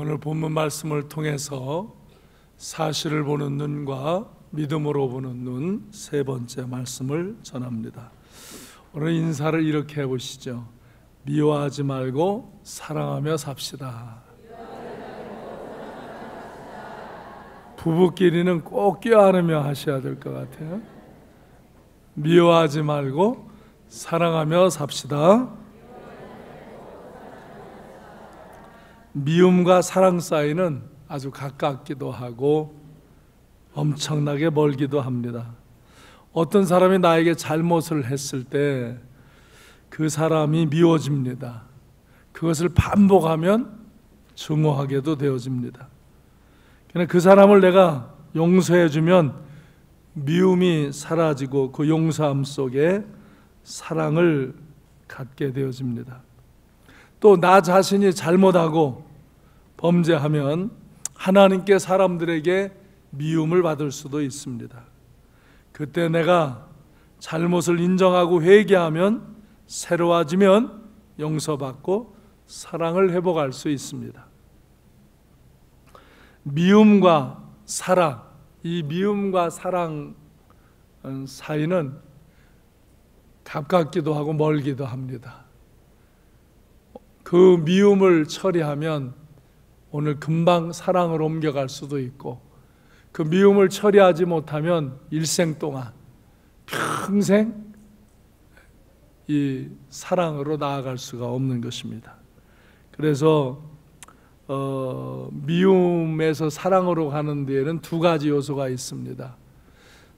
오늘 본문 말씀을 통해서 사실을 보는 눈과 믿음으로 보는 눈 세 번째 말씀을 전합니다. 오늘 인사를 이렇게 해보시죠. 미워하지 말고 사랑하며 삽시다. 부부끼리는 꼭 껴안으며 하셔야 될 것 같아요. 미워하지 말고 사랑하며 삽시다. 미움과 사랑 사이는 아주 가깝기도 하고 엄청나게 멀기도 합니다. 어떤 사람이 나에게 잘못을 했을 때 그 사람이 미워집니다. 그것을 반복하면 증오하게도 되어집니다. 그러나 그 사람을 내가 용서해주면 미움이 사라지고 그 용서함 속에 사랑을 갖게 되어집니다. 또 나 자신이 잘못하고 범죄하면 하나님께 사람들에게 미움을 받을 수도 있습니다. 그때 내가 잘못을 인정하고 회개하면 새로워지면 용서받고 사랑을 회복할 수 있습니다. 미움과 사랑, 이 미움과 사랑 사이는 가깝기도 하고 멀기도 합니다. 그 미움을 처리하면 오늘 금방 사랑으로 옮겨갈 수도 있고, 그 미움을 처리하지 못하면 일생 동안 평생 이 사랑으로 나아갈 수가 없는 것입니다. 그래서 미움에서 사랑으로 가는 데에는 두 가지 요소가 있습니다.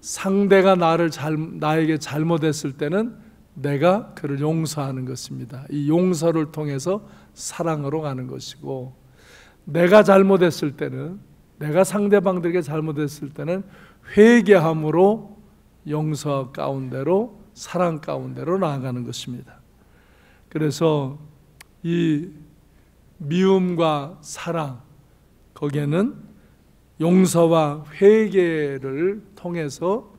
상대가 나에게 잘못했을 때는 내가 그를 용서하는 것입니다. 이 용서를 통해서 사랑으로 가는 것이고, 내가 잘못했을 때는, 내가 상대방들에게 잘못했을 때는 회개함으로 용서 가운데로, 사랑 가운데로 나아가는 것입니다. 그래서 이 미움과 사랑, 거기에는 용서와 회개를 통해서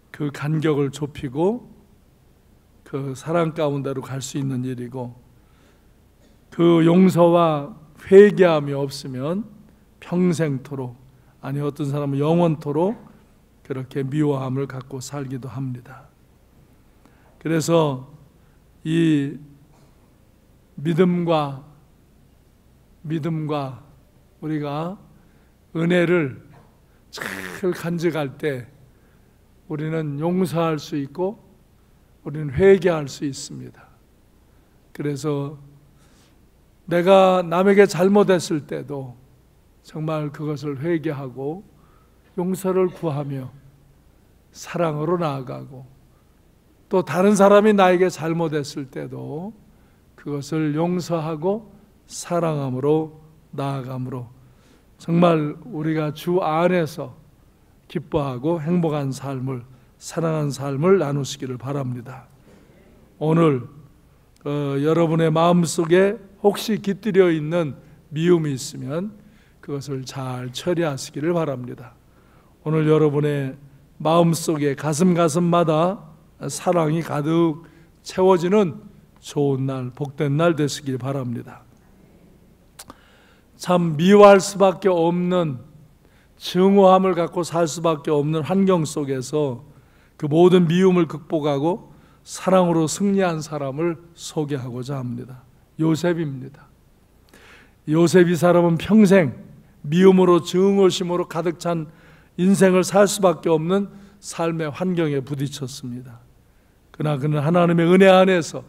그 간격을 좁히고 그 사랑 가운데로 갈 수 있는 일이고, 그 용서와 회개함이 없으면 평생토록, 아니 어떤 사람은 영원토록 그렇게 미워함을 갖고 살기도 합니다. 그래서 이 믿음과 우리가 은혜를 잘 간직할 때 우리는 용서할 수 있고 우리는 회개할 수 있습니다. 그래서 내가 남에게 잘못했을 때도 정말 그것을 회개하고 용서를 구하며 사랑으로 나아가고, 또 다른 사람이 나에게 잘못했을 때도 그것을 용서하고 사랑함으로 나아감으로 정말 우리가 주 안에서 기뻐하고 행복한 삶을, 사랑하는 삶을 나누시기를 바랍니다. 오늘 여러분의 마음속에 혹시 깃들여 있는 미움이 있으면 그것을 잘 처리하시기를 바랍니다. 오늘 여러분의 마음속에 가슴마다 사랑이 가득 채워지는 좋은 날, 복된 날 되시길 바랍니다. 참 미워할 수밖에 없는, 증오함을 갖고 살 수밖에 없는 환경 속에서 그 모든 미움을 극복하고 사랑으로 승리한 사람을 소개하고자 합니다. 요셉입니다. 요셉 이 사람은 평생 미움으로 증오심으로 가득 찬 인생을 살 수밖에 없는 삶의 환경에 부딪혔습니다. 그러나 그는 하나님의 은혜 안에서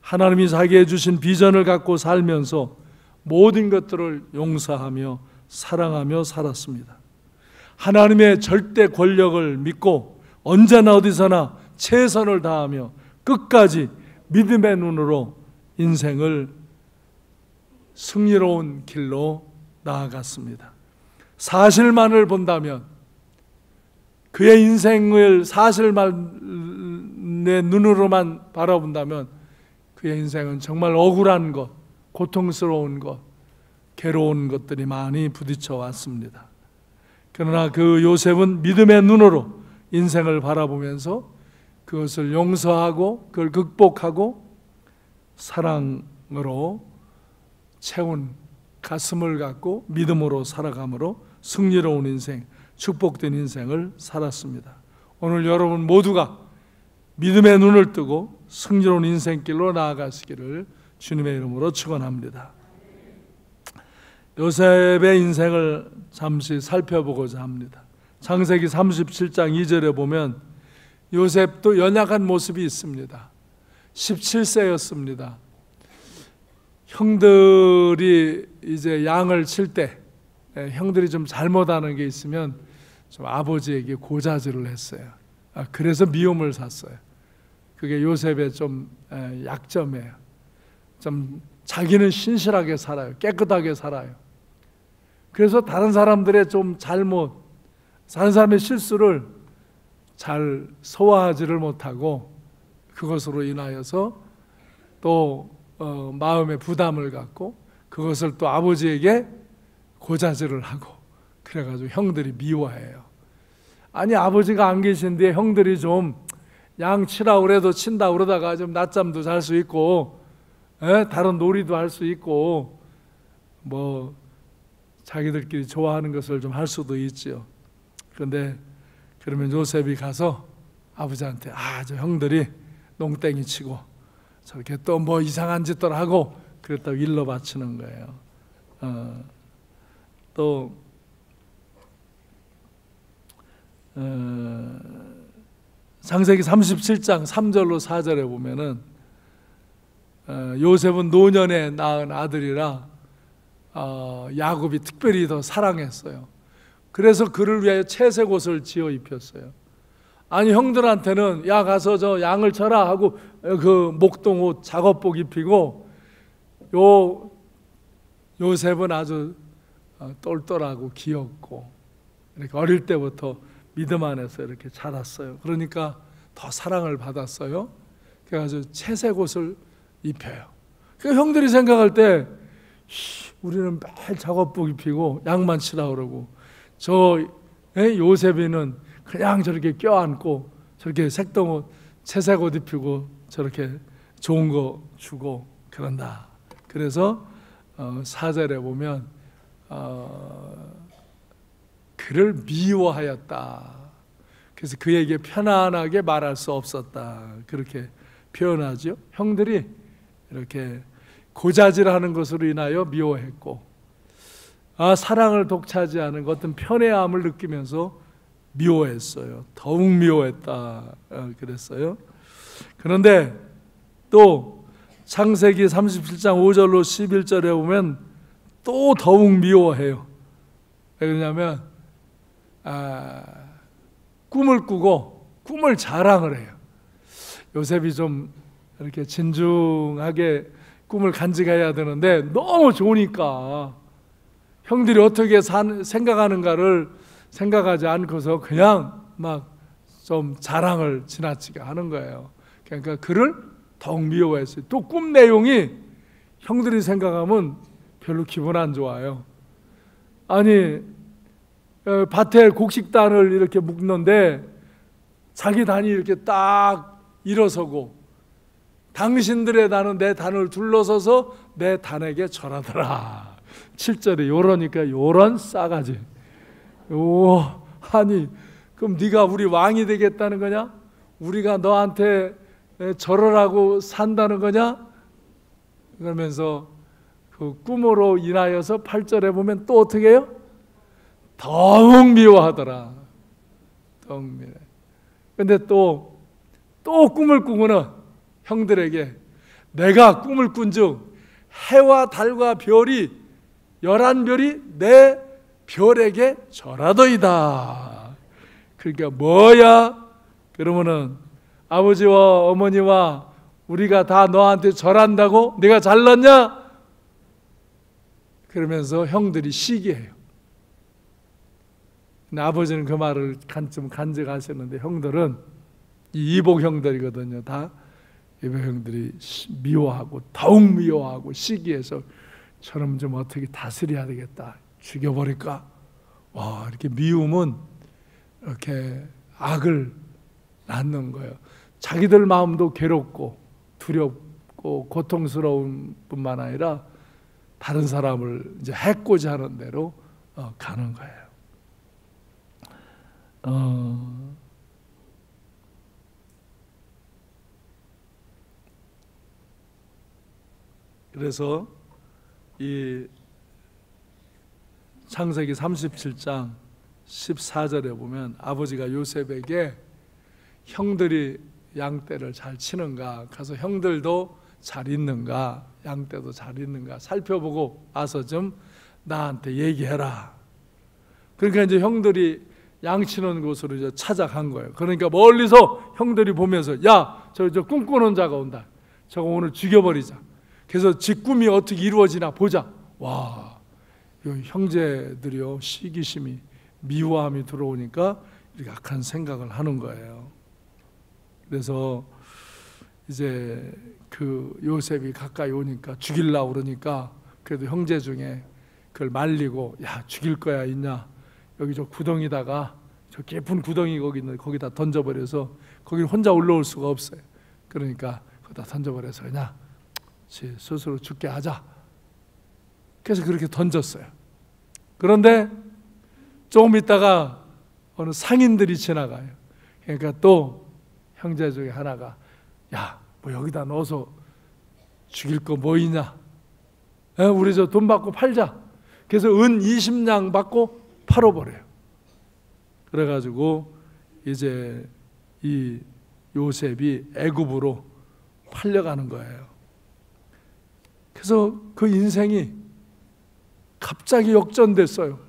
하나님이 자기에게 주신 비전을 갖고 살면서 모든 것들을 용서하며 사랑하며 살았습니다. 하나님의 절대 권력을 믿고 언제나 어디서나 최선을 다하며 끝까지 믿음의 눈으로 인생을 승리로운 길로 나아갔습니다. 사실만을 본다면, 그의 인생을 사실만의 눈으로만 바라본다면 그의 인생은 정말 억울한 것, 고통스러운 것, 괴로운 것들이 많이 부딪혀 왔습니다. 그러나 그 요셉은 믿음의 눈으로 인생을 바라보면서 그것을 용서하고 그걸 극복하고 사랑으로 채운 가슴을 갖고 믿음으로 살아감으로 승리로운 인생, 축복된 인생을 살았습니다. 오늘 여러분 모두가 믿음의 눈을 뜨고 승리로운 인생길로 나아가시기를 주님의 이름으로 축원합니다. 요셉의 인생을 잠시 살펴보고자 합니다. 창세기 37장 2절에 보면 요셉도 연약한 모습이 있습니다. 17세였습니다. 형들이 이제 양을 칠 때 형들이 좀 잘못하는 게 있으면 좀 아버지에게 고자질을 했어요. 그래서 미움을 샀어요. 그게 요셉의 좀 약점이에요. 좀 자기는 신실하게 살아요. 깨끗하게 살아요. 그래서 다른 사람들의 좀 잘못, 다른 사람의 실수를 잘 소화하지를 못하고 그것으로 인하여서 또 마음의 부담을 갖고 그것을 또 아버지에게 고자질을 하고 그래가지고 형들이 미워해요. 아니 아버지가 안 계신데 형들이 좀 양 치라고 그래도 친다 그러다가 좀 낮잠도 잘 수 있고 다른 놀이도 할 수 있고 뭐 자기들끼리 좋아하는 것을 좀 할 수도 있지요. 그런데 그러면 요셉이 가서 아버지한테 저 형들이 농땡이 치고 저렇게 또 뭐 이상한 짓들 하고 그랬다고 일러 바치는 거예요. 또 창세기 37장 3절로 4절에 보면은 요셉은 노년에 낳은 아들이라 야곱이 특별히 더 사랑했어요. 그래서 그를 위하여 채색 옷을 지어 입혔어요. 아니 형들한테는 야 가서 저 양을 쳐라 하고 그 목동옷 작업복 입히고 요셉은 아주 똘똘하고 귀엽고 이렇게 어릴 때부터 믿음 안에서 이렇게 자랐어요. 그러니까 더 사랑을 받았어요. 그래서 채색 옷을 입혀요. 그러니까 형들이 생각할 때 우리는 매일 작업복 입히고 양만 치라 그러고 저 요셉이는 그냥 저렇게 껴안고 저렇게 색동옷 채색 옷 입히고 저렇게 좋은 거 주고 그런다. 그래서 4절에 보면 그를 미워하였다. 그래서 그에게 편안하게 말할 수 없었다. 그렇게 표현하죠. 형들이 이렇게 고자질하는 것으로 인하여 미워했고 사랑을 독차지하는 어떤 편애함을 느끼면서 미워했어요. 더욱 미워했다. 그랬어요. 그런데 또 창세기 37장 5절로 11절에 보면 또 더욱 미워해요. 왜 그러냐면 꿈을 꾸고 꿈을 자랑을 해요. 요셉이 좀 이렇게 진중하게 꿈을 간직해야 되는데 너무 좋으니까 형들이 어떻게 생각하는가를 생각하지 않고서 그냥 막 좀 자랑을 지나치게 하는 거예요. 그러니까 그를 더욱 미워했어요. 또 꿈 내용이 형들이 생각하면 별로 기분 안 좋아요. 아니 밭에 곡식단을 이렇게 묶는데 자기 단이 이렇게 딱 일어서고 당신들의 단은 내 단을 둘러서서 내 단에게 절하더라. 7절에 요러니까 요런 싸가지. 아니 그럼 네가 우리 왕이 되겠다는 거냐? 우리가 너한테 절하라고 산다는 거냐? 그러면서 그 꿈으로 인하여서 8절에 보면 또 어떻게 해요? 더욱 미워하더라. 더욱 미워. 근데 또 꿈을 꾸고는 형들에게 내가 꿈을 꾼즉 해와 달과 별이 11별이 내 별에게 절하더이다. 그러니까 뭐야? 그러면은 아버지와 어머니와 우리가 다 너한테 절한다고? 내가 잘났냐? 그러면서 형들이 시기해요. 근데 아버지는 그 말을 좀 간직하셨는데 형들은 이복 형들이거든요. 다 이복 형들이 미워하고 더욱 미워하고 시기해서 저놈 좀 어떻게 다스려야 되겠다. 죽여버릴까? 와, 이렇게 미움은 이렇게 악을 낳는 거예요. 자기들 마음도 괴롭고 두렵고 고통스러운 뿐만 아니라 다른 사람을 이제 해코지 하는 대로 가는 거예요. 그래서 이 창세기 37장 14절에 보면 아버지가 요셉에게 형들이 양떼를 잘 치는가, 가서 형들도 잘 있는가, 양떼도 잘 있는가 살펴보고 와서 좀 나한테 얘기해라. 그러니까 이제 형들이 양 치는 곳으로 이제 찾아간 거예요. 그러니까 멀리서 형들이 보면서 야, 저 꿈꾸는 자가 온다. 저거 오늘 죽여버리자. 그래서 지 꿈이 어떻게 이루어지나 보자. 와, 형제들이요, 시기심이, 미워함이 들어오니까 이렇게 악한 생각을 하는 거예요. 그래서 이제 그 요셉이 가까이 오니까 죽이려고 그러니까 그래도 형제 중에 그걸 말리고, 야, 죽일 거야 있냐, 여기 저 구덩이다가, 저 깊은 구덩이 거기 있는데 거기다 던져버려서 거기는 혼자 올라올 수가 없어요. 그러니까 거기다 던져버려서 그냥 스스로 죽게 하자. 그래서 그렇게 던졌어요. 그런데 조금 있다가 어느 상인들이 지나가요. 그러니까 또 형제 중에 하나가, 야, 뭐 여기다 넣어서 죽일 거 뭐 있냐, 우리 저 돈 받고 팔자. 그래서 은 20냥 받고 팔아버려요. 그래가지고 이제 이 요셉이 애굽으로 팔려가는 거예요. 그래서 그 인생이 갑자기 역전됐어요.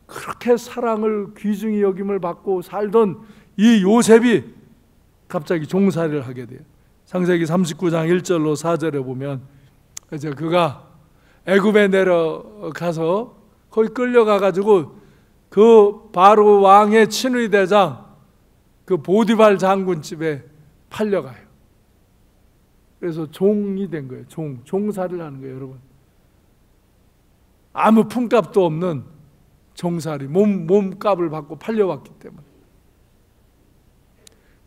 그렇게 사랑을 귀중히 여김을 받고 살던 이 요셉이 갑자기 종살이를 하게 돼요. 창세기 39장 1절로 4절에 보면 이제 그가 애굽에 내려가서 거기 끌려가가지고 그 바로 왕의 친위 대장 그 보디발 장군 집에 팔려가요. 그래서 종이 된 거예요. 종살이를 하는 거예요, 여러분. 아무 품값도 없는 종살이, 몸값을 받고 팔려왔기 때문에.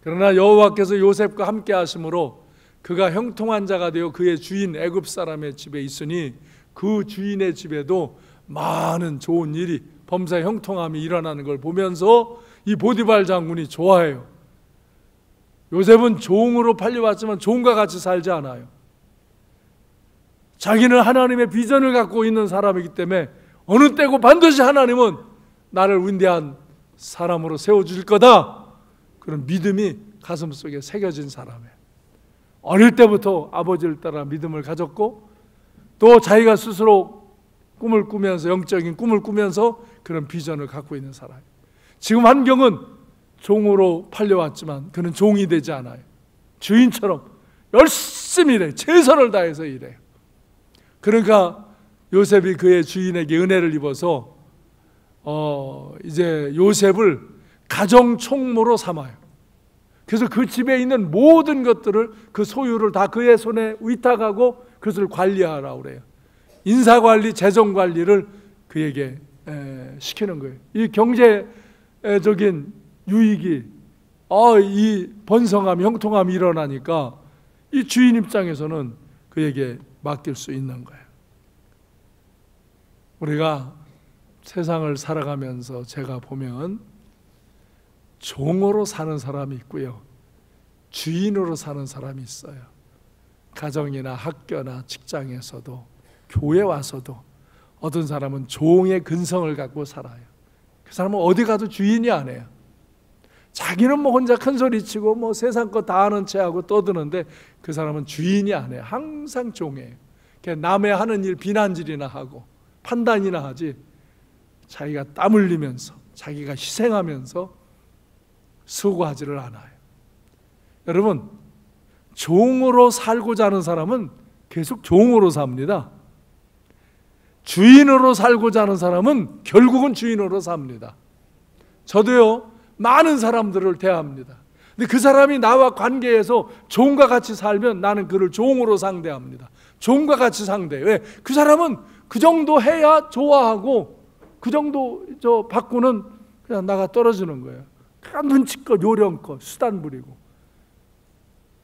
그러나 여호와께서 요셉과 함께 하심으로 그가 형통한 자가 되어 그의 주인 애굽 사람의 집에 있으니 그 주인의 집에도 많은 좋은 일이, 범사 형통함이 일어나는 걸 보면서 이 보디발 장군이 좋아해요. 요셉은 종으로 팔려왔지만 종과 같이 살지 않아요. 자기는 하나님의 비전을 갖고 있는 사람이기 때문에 어느 때고 반드시 하나님은 나를 위대한 사람으로 세워줄 거다, 그런 믿음이 가슴속에 새겨진 사람이에요. 어릴 때부터 아버지를 따라 믿음을 가졌고 또 자기가 스스로 꿈을 꾸면서, 영적인 꿈을 꾸면서 그런 비전을 갖고 있는 사람이에요. 지금 환경은 종으로 팔려왔지만 그는 종이 되지 않아요. 주인처럼 열심히 일해요. 최선을 다해서 일해요. 그러니까 요셉이 그의 주인에게 은혜를 입어서 이제 요셉을 가정 총무로 삼아요. 그래서 그 집에 있는 모든 것들을, 그 소유를 다 그의 손에 위탁하고 그것을 관리하라고 그래요. 인사관리, 재정관리를 그에게 시키는 거예요. 이 경제적인 유익이, 이 번성함, 형통함이 일어나니까 이 주인 입장에서는 그에게 맡길 수 있는 거예요. 우리가 세상을 살아가면서 제가 보면 종으로 사는 사람이 있고요, 주인으로 사는 사람이 있어요. 가정이나 학교나 직장에서도, 교회 와서도 어떤 사람은 종의 근성을 갖고 살아요. 그 사람은 어디 가도 주인이 아니에요. 자기는 뭐 혼자 큰 소리치고 뭐 세상 거 다 아는 체하고 떠드는데 그 사람은 주인이 아니에요. 항상 종이에요. 남의 하는 일 비난질이나 하고 판단이나 하지, 자기가 땀 흘리면서 자기가 희생하면서 수고하지를 않아요. 여러분, 종으로 살고자 하는 사람은 계속 종으로 삽니다. 주인으로 살고자 하는 사람은 결국은 주인으로 삽니다. 저도요, 많은 사람들을 대합니다. 근데 그 사람이 나와 관계에서 종과 같이 살면 나는 그를 종으로 상대합니다. 종과 같이 상대해요. 왜? 그 사람은 그 정도 해야 좋아하고 그 정도 받고는 그냥 나가 떨어지는 거예요. 그냥 눈치껏 요령껏 수단 부리고,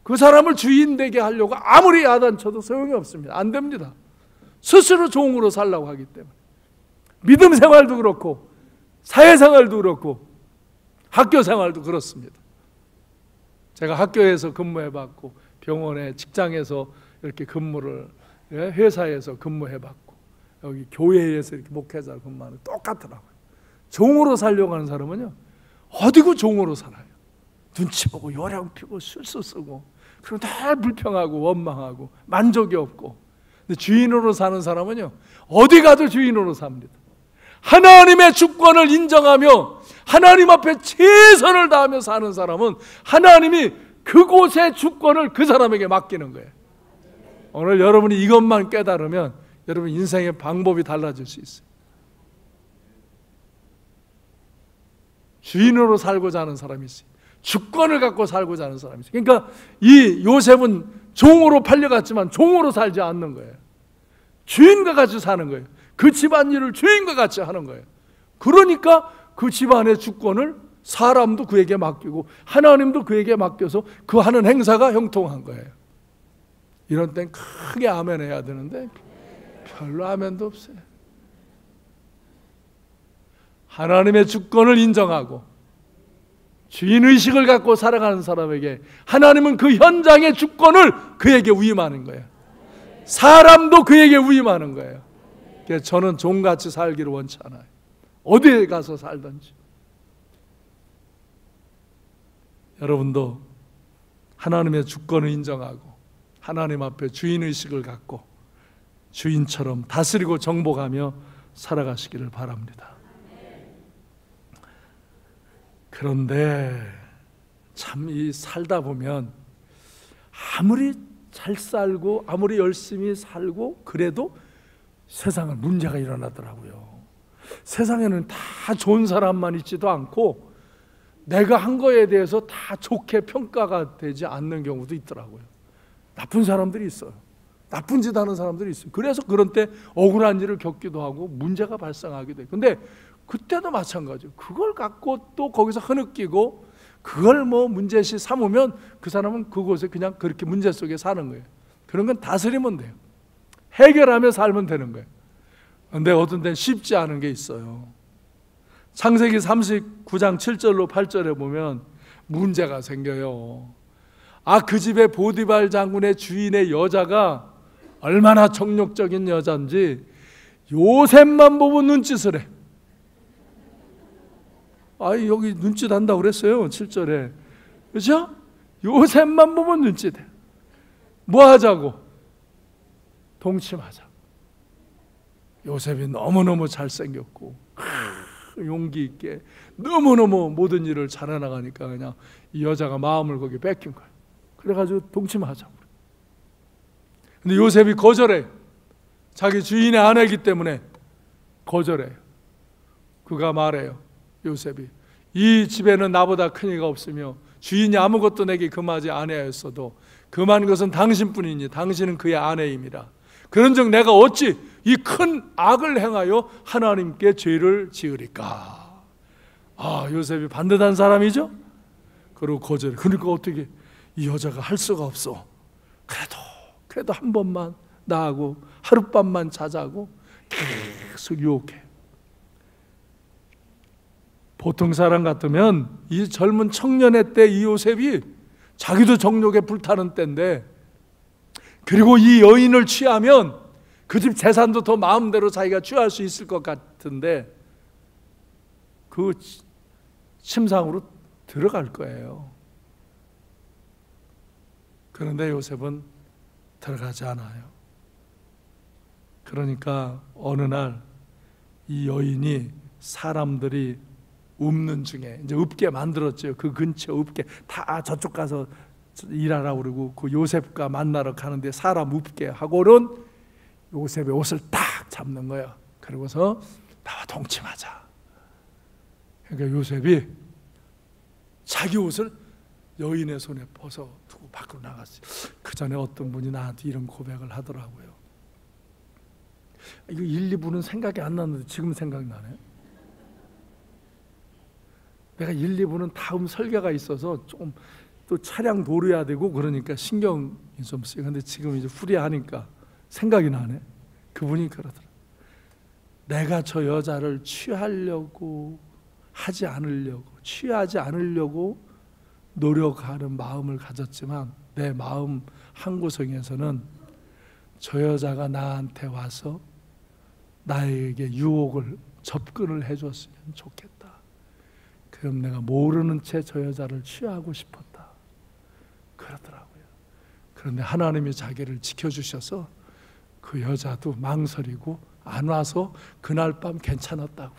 그 사람을 주인 되게 하려고 아무리 야단쳐도 소용이 없습니다. 안 됩니다. 스스로 종으로 살라고 하기 때문에. 믿음 생활도 그렇고 사회생활도 그렇고 학교 생활도 그렇습니다. 제가 학교에서 근무해봤고 병원에 직장에서 이렇게 근무를, 회사에서 근무해봤고 여기 교회에서 이렇게 목회자 근무하는 똑같더라고요. 종으로 살려고 하는 사람은요, 어디고 종으로 살아요. 눈치 보고 요령 피고 술수 쓰고, 그리고 늘 불평하고 원망하고 만족이 없고. 근데 주인으로 사는 사람은요, 어디 가도 주인으로 삽니다. 하나님의 주권을 인정하며 하나님 앞에 최선을 다하며 사는 사람은 하나님이 그곳의 주권을 그 사람에게 맡기는 거예요. 오늘 여러분이 이것만 깨달으면 여러분 인생의 방법이 달라질 수 있어요. 주인으로 살고자 하는 사람이 있어요. 주권을 갖고 살고자 하는 사람이 있어요. 그러니까 이 요셉은 종으로 팔려갔지만 종으로 살지 않는 거예요. 주인과 같이 사는 거예요. 그 집안일을 주인과 같이 하는 거예요. 그러니까 그 집안의 주권을 사람도 그에게 맡기고 하나님도 그에게 맡겨서 그 하는 행사가 형통한 거예요. 이런 땐 크게 아멘 해야 되는데 별로 아멘도 없어요. 하나님의 주권을 인정하고 주인의식을 갖고 살아가는 사람에게 하나님은 그 현장의 주권을 그에게 위임하는 거예요. 사람도 그에게 위임하는 거예요. 그래서 저는 종같이 살기를 원치 않아요. 어디에 가서 살든지. 여러분도 하나님의 주권을 인정하고 하나님 앞에 주인의식을 갖고 주인처럼 다스리고 정복하며 살아가시기를 바랍니다. 그런데 참 이 살다 보면 아무리 잘 살고 아무리 열심히 살고 그래도 세상은 문제가 일어나더라고요. 세상에는 다 좋은 사람만 있지도 않고 내가 한 거에 대해서 다 좋게 평가가 되지 않는 경우도 있더라고요. 나쁜 사람들이 있어요. 나쁜 짓 하는 사람들이 있어요. 그래서 그런 때 억울한 일을 겪기도 하고 문제가 발생하기도 해요. 근데 그때도 마찬가지예요. 그걸 갖고 또 거기서 흐느끼고 그걸 뭐 문제시 삼으면 그 사람은 그곳에 그냥 그렇게 문제 속에 사는 거예요. 그런 건 다스리면 돼요. 해결하며 살면 되는 거예요. 근데 어떤 때는 쉽지 않은 게 있어요. 창세기 39장 7절로 8절에 보면 문제가 생겨요. 그 집의 보디발 장군의 주인의 여자가 얼마나 정욕적인 여자인지 요셉만 보고 눈짓을 해. 여기 눈짓 한다고 그랬어요. 7절에. 그렇죠? 요셉만 보면 눈짓해. 뭐 하자고? 동침하자. 요셉이 너무너무 잘생겼고 용기 있게 너무너무 모든 일을 잘해나가니까 그냥 이 여자가 마음을 거기 뺏긴 거예요. 그래가지고 동침하자고. 근데 요셉이 거절해. 자기 주인의 아내이기 때문에 거절해요. 그가 말해요. 요셉이 이 집에는 나보다 큰 이가 없으며 주인이 아무것도 내게 금하지 아니하였어도 금한 것은 당신뿐이니 당신은 그의 아내임이라. 그런즉 내가 어찌 이 큰 악을 행하여 하나님께 죄를 지으리까. 요셉이 반듯한 사람이죠. 그리고 거절해. 그러니까 어떻게 이 여자가 할 수가 없어. 그래도 한 번만 나하고 하룻밤만 자자고 계속 유혹해. 보통 사람 같으면 이 젊은 청년의 때 이 요셉이 자기도 정욕에 불타는 때인데, 그리고 이 여인을 취하면 그 집 재산도 더 마음대로 자기가 취할 수 있을 것 같은데 그 침상으로 들어갈 거예요. 그런데 요셉은 들어가지 않아요. 그러니까 어느 날 이 여인이 사람들이 읍는 중에 이제 읍게 만들었죠. 그 근처 읍게 다 저쪽 가서 일하라고 그러고 그 요셉과 만나러 가는데 사람 읍게 하고는 요셉의 옷을 딱 잡는 거예요. 그러고서 나와 동침하자. 그러니까 요셉이 자기 옷을 여인의 손에 벗어 두고 밖으로 나갔어요. 그 전에 어떤 분이 나한테 이런 고백을 하더라고요. 이거 1, 2부는 생각이 안 났는데 지금 생각나네. 내가 1, 2부는 다음 설교가 있어서 좀 또 차량 도려야 되고 그러니까 신경이 좀 쓰여. 근데 지금 이제 후리하니까 생각이 나네. 그분이 그러더라. 내가 저 여자를 취하려고 하지 않으려고, 취하지 않으려고 노력하는 마음을 가졌지만 내 마음 한구석에서는 저 여자가 나한테 와서 나에게 유혹을, 접근을 해줬으면 좋겠다. 그럼 내가 모르는 채 저 여자를 취하고 싶었다. 그러더라고요. 그런데 하나님이 자기를 지켜주셔서 그 여자도 망설이고 안 와서 그날 밤 괜찮았다고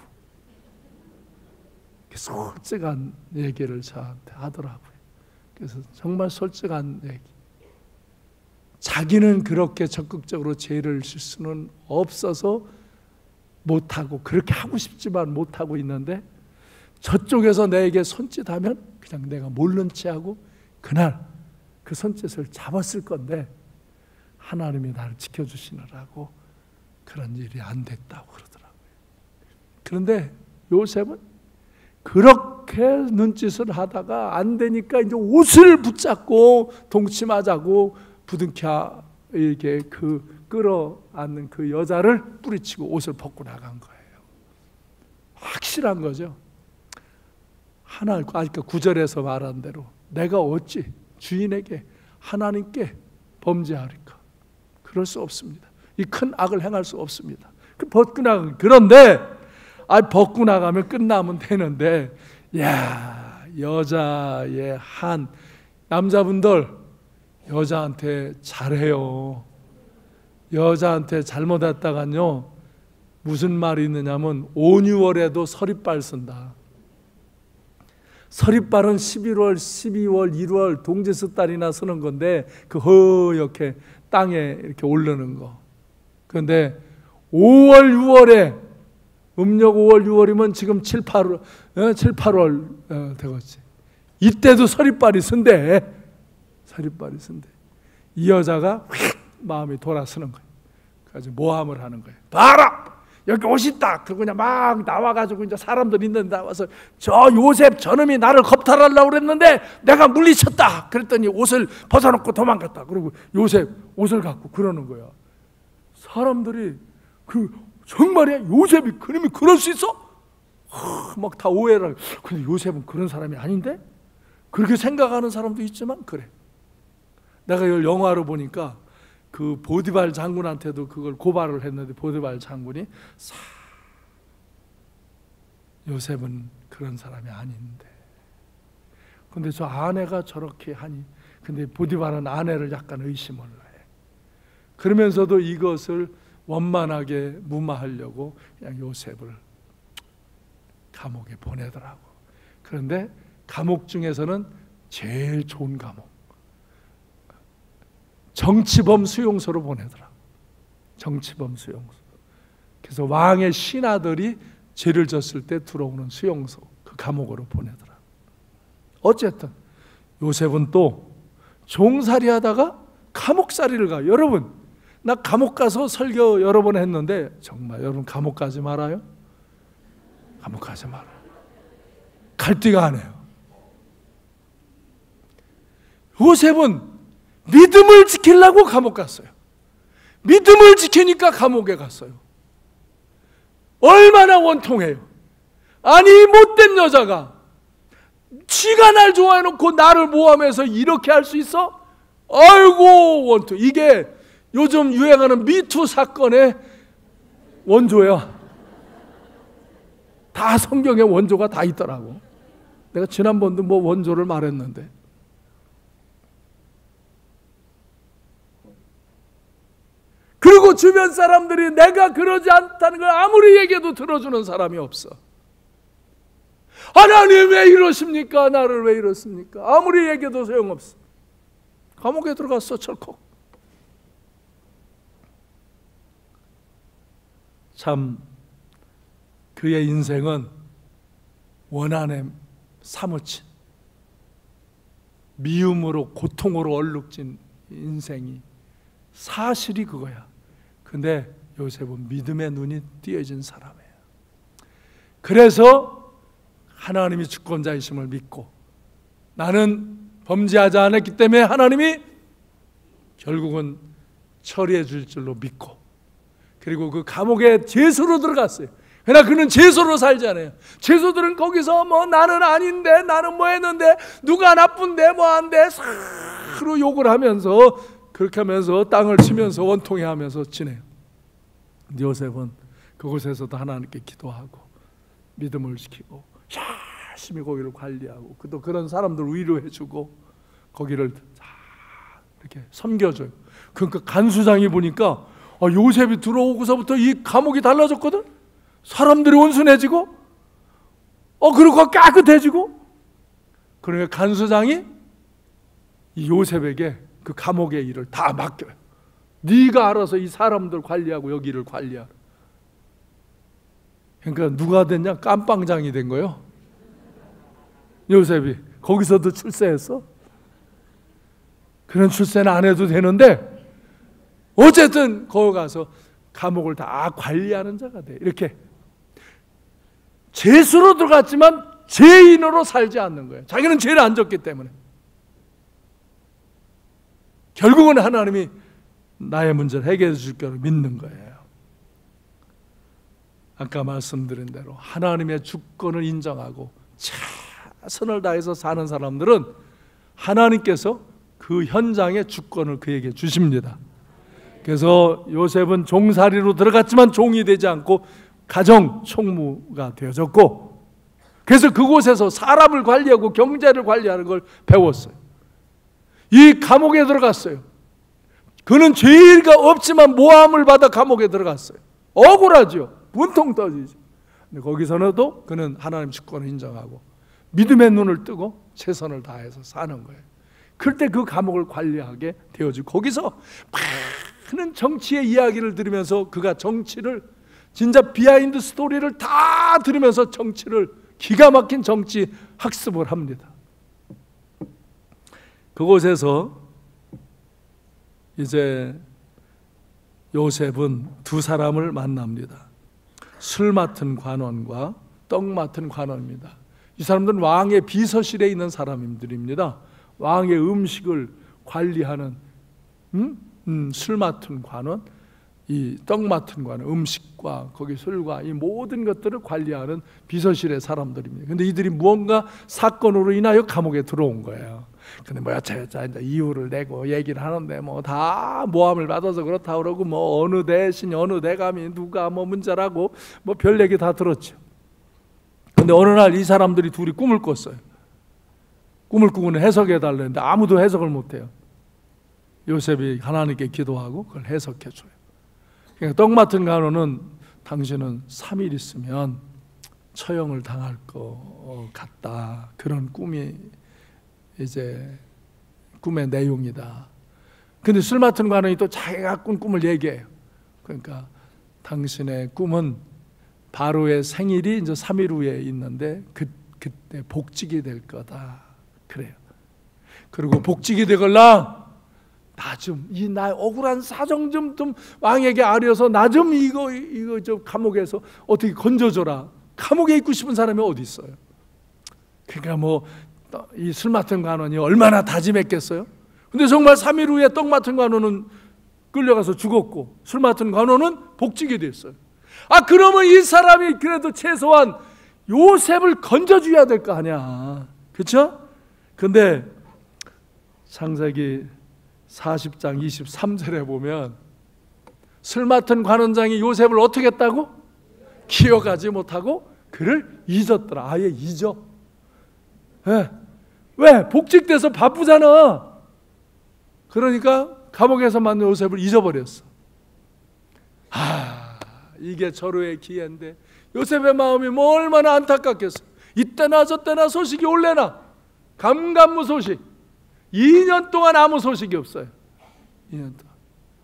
솔직한 얘기를 저한테 하더라고요. 그래서 정말 솔직한 얘기. 자기는 그렇게 적극적으로 죄를 질 수는 없어서 못하고, 그렇게 하고 싶지만 못하고 있는데 저쪽에서 내게 손짓하면 그냥 내가 모른 체하고 그날 그 손짓을 잡았을 건데 하나님이 나를 지켜주시느라고 그런 일이 안 됐다고 그러더라고요. 그런데 요셉은 그렇게 눈짓을 하다가 안 되니까 이제 옷을 붙잡고 동침하자고 부둥켜 이렇게 끌어안는 그 여자를 뿌리치고 옷을 벗고 나간 거예요. 확실한 거죠. 그러니까 9절에서 말한 대로 내가 어찌 주인에게 하나님께 범죄하리까? 그럴 수 없습니다. 이 큰 악을 행할 수 없습니다. 벗고 나가. 그런데 벗고 나가면 끝나면 되는데, 야, 여자의 한 남자분들 여자한테 잘해요. 여자한테 잘못했다간요 무슨 말이 있느냐면 5, 6월에도 서리빨 쓴다. 서리빨은 11월, 12월, 1월 동지스 달이나 쓰는 건데 그 허옇게 땅에 이렇게 오르는 거. 그런데 5월, 6월에 음력 5월, 6월이면 지금 7, 8월 되겠지. 이때도 서리빨이 쓴대. 서리빨이 쓴대. 이 여자가 휙 마음이 돌아서는 거예요. 그래서 모함을 하는 거예요. 봐라! 여기 옷 있다. 그리고 그냥 막 나와가지고 이제 사람들 있는 데 나와서 저 요셉 저놈이 나를 겁탈하려고 그랬는데 내가 물리쳤다. 그랬더니 옷을 벗어놓고 도망갔다. 그리고 요셉 옷을 갖고 그러는 거야. 사람들이 정말이야? 요셉이 그놈이 그럴 수 있어? 막 다 오해를 하고. 근데 요셉은 그런 사람이 아닌데? 그렇게 생각하는 사람도 있지만 그래. 내가 이걸 영화로 보니까 그 보디발 장군한테도 그걸 고발을 했는데 보디발 장군이 요셉은 그런 사람이 아닌데, 근데 저 아내가 저렇게 하니, 근데 보디발은 아내를 약간 의심을 해. 그러면서도 이것을 원만하게 무마하려고 그냥 요셉을 감옥에 보내더라고. 그런데 감옥 중에서는 제일 좋은 감옥, 정치범 수용소로 보내더라. 정치범 수용소. 그래서 왕의 신하들이 죄를 졌을 때 들어오는 수용소, 그 감옥으로 보내더라. 어쨌든 요셉은 또 종살이 하다가 감옥살이를 가. 여러분, 나 감옥 가서 설교 여러 번 했는데 정말 여러분 감옥 가지 말아요. 감옥 가지 말아요. 갈데가 안 해요. 요셉은 믿음을 지키려고 감옥 갔어요. 믿음을 지키니까 감옥에 갔어요. 얼마나 원통해요. 아니, 못된 여자가 지가 날 좋아해놓고 나를 모함해서 이렇게 할 수 있어? 아이고 원통. 이게 요즘 유행하는 미투 사건의 원조야. 다 성경에 원조가 다 있더라고. 내가 지난번도 뭐 원조를 말했는데, 그리고 주변 사람들이 내가 그러지 않다는 걸 아무리 얘기해도 들어주는 사람이 없어. 하나님 왜 이러십니까? 나를 왜 이러십니까? 아무리 얘기해도 소용없어. 감옥에 들어갔어, 철컥. 참 그의 인생은 원한에 사무친, 미움으로, 고통으로 얼룩진 인생이 사실이 그거야. 근데 요셉은 믿음의 눈이 띄어진 사람이에요. 그래서 하나님이 주권자이심을 믿고, 나는 범죄하지 않았기 때문에 하나님이 결국은 처리해 줄 줄로 믿고, 그리고 그 감옥에 죄수로 들어갔어요. 그러나 그는 죄수로 살지 않아요. 죄수들은 거기서 뭐 나는 아닌데, 나는 뭐 했는데, 누가 나쁜데 뭐 한데 서로 욕을 하면서, 그렇게 하면서 땅을 치면서 원통해 하면서 지내요. 요셉은 그곳에서도 하나님께 기도하고 믿음을 지키고 열심히 거기를 관리하고, 또 그런 사람들 위로해주고 거기를 이렇게 섬겨줘요. 그러니까 간수장이 보니까 요셉이 들어오고서부터 이 감옥이 달라졌거든. 사람들이 온순해지고, 그리고 깨끗해지고. 그러니까 간수장이 이 요셉에게 그 감옥의 일을 다 맡겨요. 네가 알아서 이 사람들 관리하고 여기를 관리하라. 그러니까 누가 됐냐? 깜빵장이 된 거예요. 요셉이 거기서도 출세했어. 그런 출세는 안 해도 되는데 어쨌든 거기 가서 감옥을 다 관리하는 자가 돼. 이렇게 죄수로 들어갔지만 죄인으로 살지 않는 거예요. 자기는 죄를 안 졌기 때문에. 결국은 하나님이 나의 문제를 해결해 줄 거를 믿는 거예요. 아까 말씀드린 대로 하나님의 주권을 인정하고 최선을 다해서 사는 사람들은 하나님께서 그 현장의 주권을 그에게 주십니다. 그래서 요셉은 종살이로 들어갔지만 종이 되지 않고 가정 총무가 되어졌고, 그래서 그곳에서 사람을 관리하고 경제를 관리하는 걸 배웠어요. 이 감옥에 들어갔어요. 그는 죄가 없지만 모함을 받아 감옥에 들어갔어요. 억울하죠. 분통 터지죠. 근데 거기서는 또 그는 하나님 주권을 인정하고 믿음의 눈을 뜨고 최선을 다해서 사는 거예요. 그럴 때 그 감옥을 관리하게 되어지고, 거기서 많은 정치의 이야기를 들으면서 그가 정치를, 진짜 비하인드 스토리를 다 들으면서 정치를, 기가 막힌 정치 학습을 합니다. 그곳에서 이제 요셉은 두 사람을 만납니다. 술 맡은 관원과 떡 맡은 관원입니다. 이 사람들은 왕의 비서실에 있는 사람들입니다. 왕의 음식을 관리하는 술 맡은 관원, 이 떡 맡은 관원, 음식과 거기 술과 이 모든 것들을 관리하는 비서실의 사람들입니다. 근데 이들이 무언가 사건으로 인하여 감옥에 들어온 거예요. 근데 뭐 여차여차 이제 이유를 내고 얘기를 하는데 뭐 다 모함을 받아서 그렇다 그러고, 뭐 어느 대신 어느 대감이 누가 뭐 문제라고 뭐 별 얘기 다 들었죠. 근데 어느 날 이 사람들이 둘이 꿈을 꿨어요. 꿈을 꾸고는 해석해 달라는데 아무도 해석을 못 해요. 요셉이 하나님께 기도하고 그걸 해석해 줘요. 그러니까 떡 맡은 관원은 당신은 3일 있으면 처형을 당할 것 같다. 그런 꿈이 이제 꿈의 내용이다. 근데 술 맡은 관원이 또 자기가 꾼 꿈을 얘기해요. 그러니까 당신의 꿈은 바로의 생일이 이제 3일 후에 있는데 그때 복직이 될 거다. 그래요. 그리고 복직이 되걸라 나 좀 이 나 억울한 사정 좀 왕에게 아려서 나 좀 이거 저 감옥에서 어떻게 건져줘라. 감옥에 있고 싶은 사람이 어디 있어요? 그러니까 뭐 이 술 맡은 관원이 얼마나 다짐했겠어요? 근데 정말 3일 후에 떡 맡은 관원은 끌려가서 죽었고 술 맡은 관원은 복직이 됐어요. 그러면 이 사람이 그래도 최소한 요셉을 건져줘야 될 거 아니야. 그렇죠? 근데 창세기 40장 23절에 보면 술 맡은 관원장이 요셉을 어떻게 했다고? 기억하지 못하고 그를 잊었더라. 아예 잊어. 왜? 복직돼서 바쁘잖아. 그러니까 감옥에서 만난 요셉을 잊어버렸어. 이게 절호의 기회인데 요셉의 마음이 뭐 얼마나 안타깝겠어. 이때나 저때나 소식이 올래나 감감무소식. 2년 동안 아무 소식이 없어요. 2년 동안.